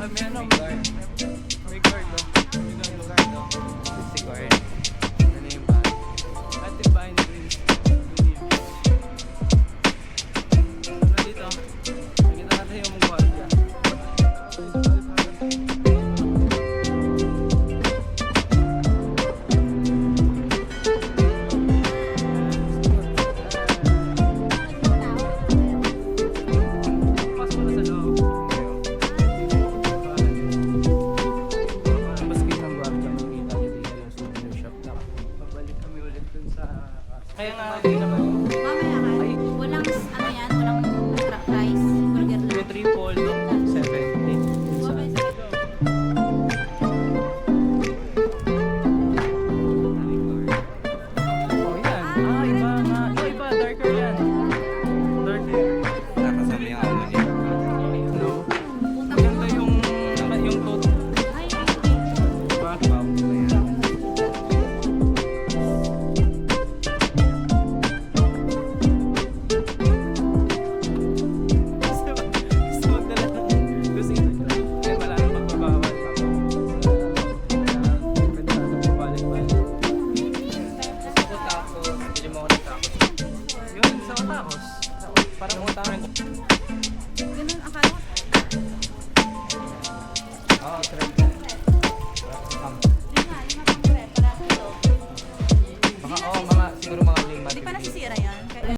May ano, May guard. may guard, oh. May May guard, guard, no? Si guard. Ano yung bag? oh. At Divine Dreams. Nandito. Nakita natin yung guardia. Pasok na sa loob. Basket ng guardia, makikita niyo dito yung souvenir shop. Pabalik kami ulit dun sa... Kaya nga, hindi naman. Mamaya ka. Ay. Walang ano yan, walang price. Burger lang. Yung triple, 70. Sa Oh, yan. Ah, iba nga. Oh, iba. Darker yan. Darker. Nakasama yung amo niya. No. Maganda yung toto. Ay, Diba? Wow, ba yan? Gusto magdala ng kusina. Kaya wala nang magbabawal. Pwede na ito pabalik-balik. Ako tapos, bili mo ako ng tacos. Yun, sa tacos. Parang utang.